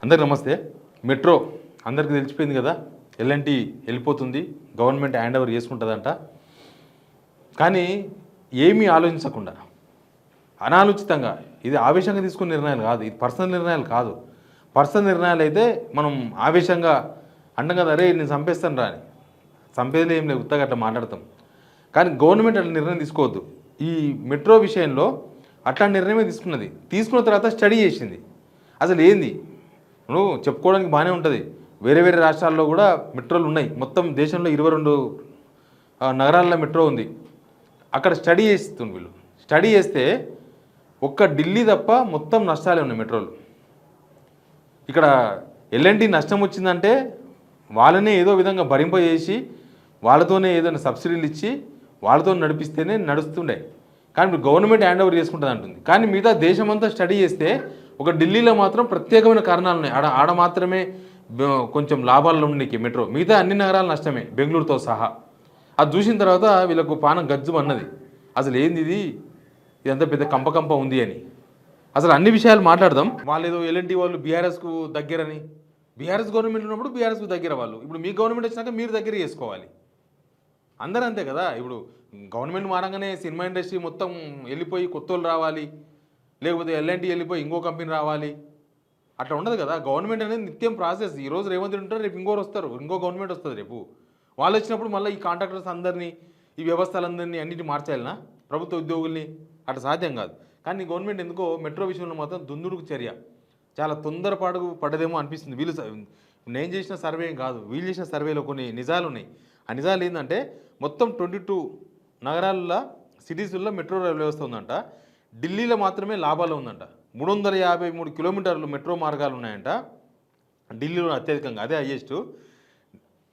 అందరికి నమస్తే. మెట్రో అందరికీ తెలిసిపోయింది కదా, ఎల్ఎన్టీ వెళ్ళిపోతుంది, గవర్నమెంట్ హ్యాండ్ ఓవర్ చేసుకుంటుందంట. కానీ ఏమీ ఆలోచించకుండా అనాలోచితంగా, ఇది ఆవేశంగా తీసుకున్న నిర్ణయాలు కాదు, ఇది పర్సనల్ నిర్ణయాలు కాదు. పర్సనల్ నిర్ణయాలు అయితే మనం ఆవేశంగా అంటాం కదా, అరే నేను చంపేస్తాను రాని, చంపేది ఏం లేదు, ఉత్తగా అట్లా మాట్లాడతాం. కానీ గవర్నమెంట్ అట్లా నిర్ణయం తీసుకోవద్దు. ఈ మెట్రో విషయంలో అట్లాంటి నిర్ణయమే తీసుకున్నది. తీసుకున్న తర్వాత స్టడీ చేసింది, అసలు ఏంది. నువ్వు చెప్పుకోవడానికి బాగానే ఉంటుంది, వేరే వేరే రాష్ట్రాల్లో కూడా మెట్రోలు ఉన్నాయి. మొత్తం దేశంలో 22 నగరాల్లో మెట్రో ఉంది. అక్కడ స్టడీ చేస్తుంది వీళ్ళు. స్టడీ చేస్తే ఒక్క ఢిల్లీ తప్ప మొత్తం నష్టాలే ఉన్నాయి మెట్రోలు. ఇక్కడ ఎల్ఎన్టీ నష్టం వచ్చిందంటే వాళ్ళనే ఏదో విధంగా భరింపజేసి వాళ్ళతోనే ఏదైనా సబ్సిడీలు ఇచ్చి వాళ్ళతో నడిపిస్తేనే నడుస్తుండే. కానీ ఇప్పుడు గవర్నమెంట్ హ్యాండ్ ఓవర్ చేసుకుంటుంది అంటుంది. కానీ మిగతా దేశమంతా స్టడీ చేస్తే ఒక ఢిల్లీలో మాత్రం ప్రత్యేకమైన కారణాలు ఉన్నాయి. ఆడ మాత్రమే కొంచెం లాభాల్లో ఉండేకి మెట్రో, మిగతా అన్ని నగరాలు నష్టమే, బెంగళూరుతో సహా. అది చూసిన తర్వాత వీళ్ళకు పానం గజ్జు అన్నది, అసలు ఏంది ఇది, ఇదంతా పెద్ద కంప ఉంది అని. అసలు అన్ని విషయాలు మాట్లాడదాం. వాళ్ళు ఏదో ఎల్ఎన్టీ వాళ్ళు బీఆర్ఎస్కు దగ్గరని, బీఆర్ఎస్ గవర్నమెంట్ ఉన్నప్పుడు బీఆర్ఎస్కు దగ్గర వాళ్ళు, ఇప్పుడు మీ గవర్నమెంట్ వచ్చినాక మీరు దగ్గర చేసుకోవాలి. అందరూ అంతే కదా. ఇప్పుడు గవర్నమెంట్ మారంగానే సినిమా ఇండస్ట్రీ మొత్తం వెళ్ళిపోయి కొత్త వాళ్ళు రావాలి, లేకపోతే ఎల్ఎన్టీ వెళ్ళిపోయి ఇంకో కంపెనీ రావాలి, అట్లా ఉండదు కదా. గవర్నమెంట్ అనేది నిత్యం ప్రాసెస్. ఈరోజు రేవంత్ రెడ్డి ఉంటారు, రేపు ఇంకోరు వస్తారు, ఇంకో గవర్నమెంట్ వస్తుంది రేపు. వాళ్ళు వచ్చినప్పుడు మళ్ళీ ఈ కాంట్రాక్టర్స్ అందరినీ, ఈ వ్యవస్థలందరినీ అన్నింటినీ మార్చాలనా, ప్రభుత్వ ఉద్యోగుల్ని? అట్లా సాధ్యం కాదు. కానీ గవర్నమెంట్ ఎందుకో మెట్రో విషయంలో మాత్రం దుందుడుకు చర్య, చాలా తొందరపాటు పడ్డదేమో అనిపిస్తుంది. వీళ్ళు నేను చేసిన సర్వే కాదు, వీళ్ళు చేసిన సర్వేలో కొన్ని నిజాలు ఉన్నాయి. ఆ నిజాలు ఏంటంటే మొత్తం 22 నగరాల్లో, సిటీస్లో మెట్రో రైలు వ్యవస్థ ఉందంట. ఢిల్లీలో మాత్రమే లాభాలు ఉందంట. 353 కిలోమీటర్లు మెట్రో మార్గాలు ఉన్నాయంట ఢిల్లీలో అత్యధికంగా, అదే హైయెస్ట్.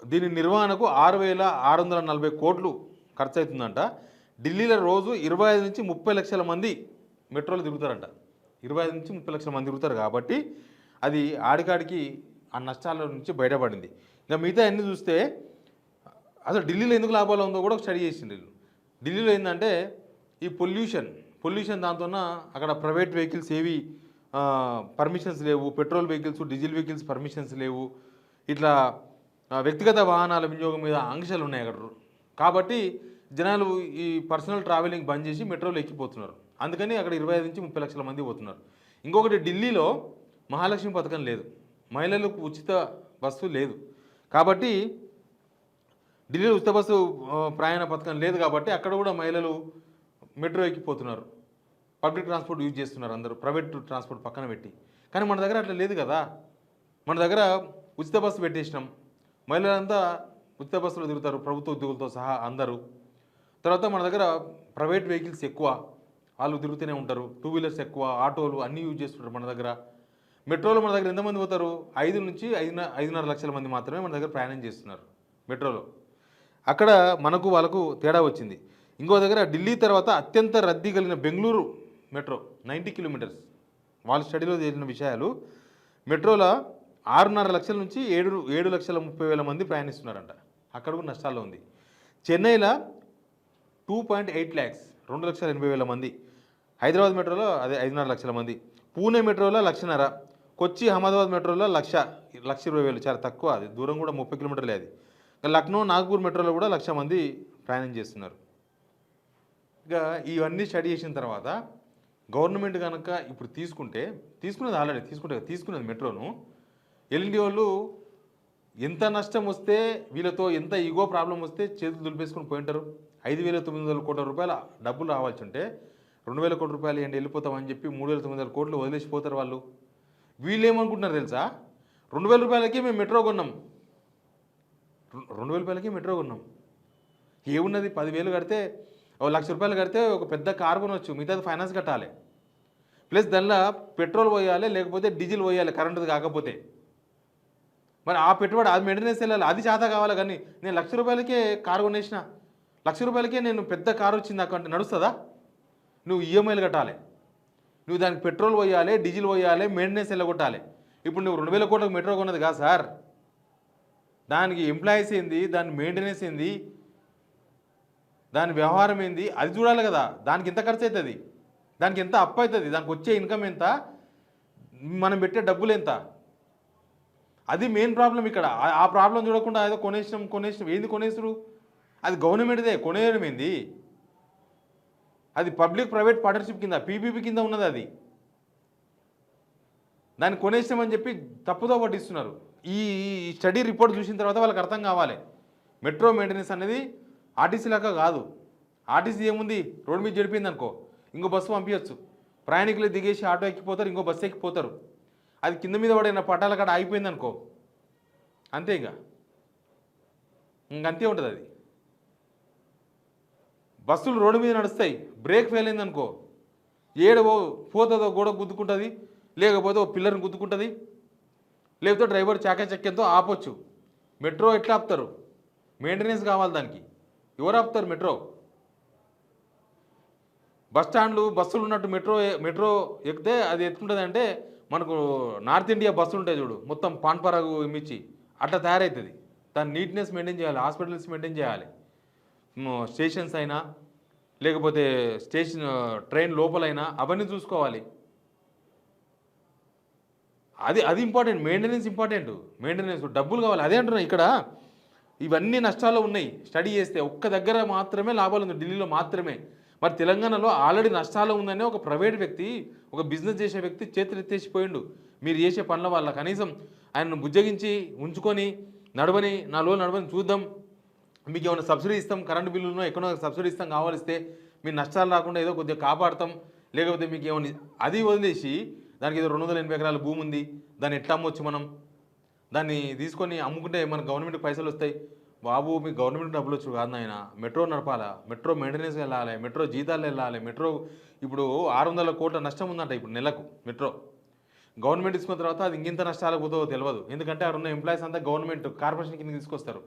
దీని నిర్వహణకు 6,640 కోట్లు ఖర్చు అవుతుందంట. ఢిల్లీలో రోజు 25 నుంచి 30 లక్షల మంది మెట్రోలు తిరుగుతారంట. 25 నుంచి 30 లక్షల మంది తిరుగుతారు కాబట్టి అది ఆడికాడికి ఆ నష్టాల నుంచి బయటపడింది. ఇంకా మిగతా అన్నీ చూస్తే అసలు ఢిల్లీలో ఎందుకు లాభాలు ఉందో కూడా స్టడీ చేసింది. ఢిల్లీలో ఏంటంటే ఈ పొల్యూషన్ దాంతో అక్కడ ప్రైవేట్ వెహికల్స్ ఏవి పర్మిషన్స్ లేవు, petrol vehicles, diesel vehicles permissions లేవు, ఇట్లా వ్యక్తిగత వాహనాల వినియోగం మీద ఆంక్షలు ఉన్నాయి అక్కడ. కాబట్టి జనాలు ఈ పర్సనల్ ట్రావెలింగ్ బంద్ చేసి మెట్రోలు ఎక్కిపోతున్నారు. అందుకని అక్కడ 25 నుంచి 30 లక్షల మంది పోతున్నారు. ఇంకొకటి, ఢిల్లీలో మహాలక్ష్మి పథకం లేదు, మహిళలకు ఉచిత బస్సు లేదు. కాబట్టి ఢిల్లీలో ఉచిత బస్సు ప్రయాణ పథకం లేదు కాబట్టి అక్కడ కూడా మహిళలు మెట్రో ఎక్కిపోతున్నారు, పబ్లిక్ ట్రాన్స్పోర్ట్ యూజ్ చేస్తున్నారు అందరూ, ప్రైవేట్ ట్రాన్స్పోర్ట్ పక్కన పెట్టి. కానీ మన దగ్గర అట్లా లేదు కదా. మన దగ్గర ఉచిత బస్సు పెట్టేసినాం, మహిళలంతా ఉచిత బస్సులో తిరుగుతారు, ప్రభుత్వ ఉద్యోగులతో సహా అందరూ. తర్వాత మన దగ్గర ప్రైవేట్ వెహికల్స్ ఎక్కువ, వాళ్ళు తిరుగుతూనే ఉంటారు, 2 వీలర్స్ ఎక్కువ, ఆటోలు అన్నీ యూజ్ చేస్తుంటారు మన దగ్గర. మెట్రోలో మన దగ్గర ఎంతమంది పోతారు? 5 నుంచి 5.5 లక్షల మంది మాత్రమే మన దగ్గర ప్రయాణం చేస్తున్నారు మెట్రోలో. అక్కడ మనకు వాళ్ళకు తేడా వచ్చింది. ఇంకో దగ్గర ఢిల్లీ తర్వాత అత్యంత రద్దీ కలిగిన బెంగళూరు మెట్రో 90 కిలోమీటర్స్. వాళ్ళు స్టడీలో చేసిన విషయాలు, మెట్రోలో 6.5 లక్షల నుంచి 7,30,000 మంది ప్రయాణిస్తున్నారంట. అక్కడ కూడా నష్టాల్లో ఉంది. చెన్నైలో 2.8 lakhs, 2,80,000 మంది. హైదరాబాద్ మెట్రోలో అదే 5.5 లక్షల మంది. పూణే మెట్రోలో 1,50,000. కొచ్చి అహ్మదాబాద్ మెట్రోలో 1,20,000, చాలా తక్కువ. అది దూరం కూడా 30 కిలోమీటర్లే. అది లక్నో, నాగ్పూర్ మెట్రోలో కూడా 1,00,000 మంది ప్రయాణం చేస్తున్నారు. ఇక ఇవన్నీ స్టడీ చేసిన తర్వాత గవర్నమెంట్ కనుక ఇప్పుడు తీసుకున్నది ఆల్రెడీ తీసుకున్నది మెట్రోను. ఎల్ఎన్టీ వాళ్ళు ఎంత నష్టం వస్తే, వీళ్ళతో ఎంత ఈగో ప్రాబ్లం వస్తే చేతులు దులిపేసుకొని పోయింటారు. 5,900 కోట్ల రూపాయల డబ్బులు రావాల్సి ఉంటే 2,000 కోట్ల రూపాయలు ఏంటి వెళ్ళిపోతామని చెప్పి 3,900 కోట్లు వదిలేసిపోతారు వాళ్ళు. వీళ్ళు ఏమనుకుంటున్నారు తెలుసా? 2,000 రూపాయలకి మేము మెట్రో కొన్నాం, 2,000 రూపాయలకి మెట్రో కొన్నాం. ఏమున్నది, 10,000 కడితే, 1,00,000 రూపాయలు కడితే ఒక పెద్ద కారు కొనవచ్చు, మిగతాది ఫైనాన్స్ కట్టాలి, ప్లస్ దానిలో పెట్రోల్ పోయాలి, లేకపోతే డీజిల్ పోయాలి కరెంటుది కాకపోతే. మరి ఆ పెట్టుబడి, అది మెయింటెనెన్స్ వెళ్ళాలి, అది చేత కావాలి. కానీ నేను 1,00,000 రూపాయలకే కారు కొనేసిన, 1,00,000 రూపాయలకే నేను పెద్ద కారు వచ్చింది నాకు అంటే నడుస్తుందా? నువ్వు ఈఎంఐలు కట్టాలి, నువ్వు దానికి పెట్రోల్ పోయాలి, డీజిల్ పోయాలి, మెయింటెనెన్స్ వెళ్ళగొట్టాలి. ఇప్పుడు నువ్వు 2,000 కోట్లకు మెట్రో కొన్నది కాదు సార్, దానికి ఎంప్లాయీస్ ఏంది, దాని మెయింటెనెన్స్ ఏంది, దాని వ్యవహారం ఏంది, అది చూడాలి కదా. దానికి ఎంత ఖర్చు అవుతుంది, దానికి ఎంత అప్పు అవుతుంది, దానికి వచ్చే ఇన్కమ్ ఎంత, మనం పెట్టే డబ్బులు ఎంత, అది మెయిన్ ప్రాబ్లం ఇక్కడ. ఆ ప్రాబ్లం చూడకుండా ఏదో కొనేసినాం ఏంది కొనేసుడు? అది గవర్నమెంట్దే, కొనేయడం ఏంది? అది పబ్లిక్ ప్రైవేట్ పార్ట్నర్షిప్ కింద పీపీపీ కింద ఉన్నది అది. దాన్ని కొనేసామని చెప్పి తప్పుదో పట్టిస్తున్నారు. ఈ స్టడీ రిపోర్ట్ చూసిన తర్వాత వాళ్ళకి అర్థం కావాలి, మెట్రో మెయింటెనెన్స్ అనేది ఆర్టీసీ లాగా కాదు. ఆర్టీసీ ఏముంది, రోడ్డు మీద చెడిపోయింది అనుకో ఇంకో బస్సు పంపించచ్చు, ప్రయాణికులు దిగేసి ఆటో ఎక్కిపోతారు, ఇంకో బస్సు ఎక్కిపోతారు. అది కింద మీద పడిన పట్టాల కాడ ఆగిపోయింది అనుకో అంతే, ఇంకంతే ఉంటుంది అది. బస్సులు రోడ్డు మీద నడుస్తాయి, బ్రేక్ ఫెయిల్ అయింది అనుకో ఏడవో పోతుందో గోడ గుద్దుకుంటుంది, లేకపోతే ఓ పిల్లర్ని గుద్దుకుంటుంది, లేకపోతే డ్రైవర్ చాకచక్యంతో ఆపొచ్చు. మెట్రో ఎట్లా ఆపుతారు? మెయింటెనెన్స్ కావాలి దానికి. ఎవరు ఆపుతారు మెట్రో? బస్ స్టాండ్లు బస్సులు ఉన్నట్టు మెట్రో ఎక్కితే అది ఎత్తుకుంటుంది అంటే మనకు నార్త్ ఇండియా బస్సులు ఉంటాయి చూడు, మొత్తం పాన్పరాగు ఇమ్మిచ్చి అట్లా తయారవుతుంది. దాని నీట్నెస్ మెయింటైన్ చేయాలి, హాస్పిటల్స్ మెయింటైన్ చేయాలి, స్టేషన్స్ అయినా లేకపోతే ట్రైన్ లోపలైనా అవన్నీ చూసుకోవాలి. అది ఇంపార్టెంట్, మెయింటెనెన్స్ ఇంపార్టెంట్. మెయింటెనెన్స్ డబ్బులు కావాలి. అదే అంటున్నా, ఇక్కడ ఇవన్నీ నష్టాలు ఉన్నాయి. స్టడీ చేస్తే ఒక్క దగ్గర మాత్రమే లాభాలు ఉంది, ఢిల్లీలో మాత్రమే. మరి తెలంగాణలో ఆల్రెడీ నష్టాలు ఉందని ఒక ప్రైవేట్ వ్యక్తి, ఒక బిజినెస్ చేసే వ్యక్తి చేతులెత్తేసిపోయిండు. మీరు చేసే పనుల వల్ల కనీసం ఆయనను బుజ్జగించి ఉంచుకొని నడవని 4 రోజులు నడవని చూద్దాం, మీకు ఏమైనా సబ్సిడీ ఇస్తాం, కరెంటు బిల్లులో ఎక్కడో సబ్సిడీ ఇస్తాం, కావాలిస్తే మీరు నష్టాలు రాకుండా ఏదో కొద్దిగా కాపాడతాం, లేకపోతే మీకు ఏమైనా అది వదిలేసి దానికి ఏదో 280 ఎకరాల భూమి ఉంది, దాన్ని ఎట్లా అమ్మొచ్చు మనం, దాన్ని తీసుకొని అమ్ముకుంటే మనకు గవర్నమెంట్కి పైసలు వస్తాయి. బాబు మీకు గవర్నమెంట్ డబ్బులు వచ్చు కాదు నాయన, మెట్రో నడపాలా, మెట్రో మెయింటెనెన్స్ వెళ్ళాలి, మెట్రో జీతాలు వెళ్ళాలి. మెట్రో ఇప్పుడు 600 కోట్ల నష్టం ఉందంట ఇప్పుడు నెలకు మెట్రో. గవర్నమెంట్ తీసుకున్న తర్వాత అది ఇంకింత నష్టాలకు పోతుందో తెలియదు, ఎందుకంటే అక్కడ ఉన్న ఎంప్లాయీస్ అంతా గవర్నమెంట్ కార్పొరేషన్ కింద తీసుకొస్తారు.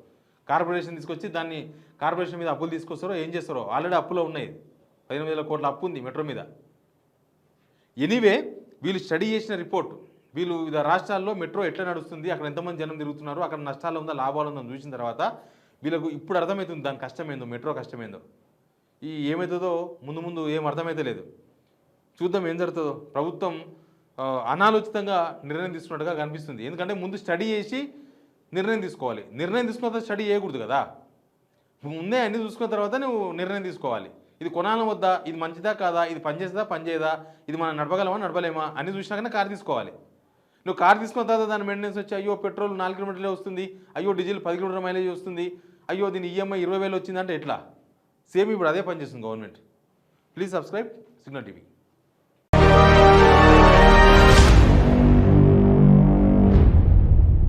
కార్పొరేషన్ తీసుకొచ్చి దాన్ని కార్పొరేషన్ మీద అప్పులు తీసుకొస్తారో ఏం చేస్తారో, ఆల్రెడీ అప్పులో ఉన్నాయి, 18,000 కోట్ల అప్పు ఉంది మెట్రో మీద. ఎనీవే వీళ్ళు స్టడీ చేసిన రిపోర్ట్, వీళ్ళు వివిధ రాష్ట్రాల్లో మెట్రో ఎట్లా నడుస్తుంది, అక్కడ ఎంతమంది జనం తిరుగుతున్నారు, అక్కడ నష్టాలు ఉందా లాభాలు ఉందని చూసిన తర్వాత వీళ్ళకు ఇప్పుడు అర్థమవుతుంది దాని కష్టమేందో, మెట్రో కష్టమేందో. ఏమవుతుందో ముందు ఏం అర్థమైతే లేదు. చూద్దాం ఏం జరుగుతుందో. ప్రభుత్వం అనాలోచితంగా నిర్ణయం తీసుకున్నట్టుగా కనిపిస్తుంది. ఎందుకంటే ముందు స్టడీ చేసి నిర్ణయం తీసుకోవాలి. నిర్ణయం తీసుకున్న తర్వాత స్టడీ చేయకూడదు కదా, ముందే అన్నీ చూసుకున్న తర్వాత నువ్వు నిర్ణయం తీసుకోవాలి. ఇది కొనాల వద్దా, ఇది మంచిదా కాదా, ఇది పనిచేస్తుందా పనిచేయదా, ఇది మనం నడపగలమా నడపలేమా అన్నీ చూసినాకనే కారు తీసుకోవాలి. నువ్వు కారు తీసుకున్న తర్వాత దాని మెయింటెనెన్స్ వచ్చి అయ్యో పెట్రోల్ 4 కిలోమీటర్లే వస్తుంది, అయ్యో డీజిల్ 10 కిలోమీటర్ మైలేజ్ వస్తుంది, అయ్యో దీని ఈఎంఐ 20,000 వచ్చిందంటే ఎట్లా? సేమ్ ఇప్పుడు అదే పనిచేస్తుంది government. Please subscribe signal TV.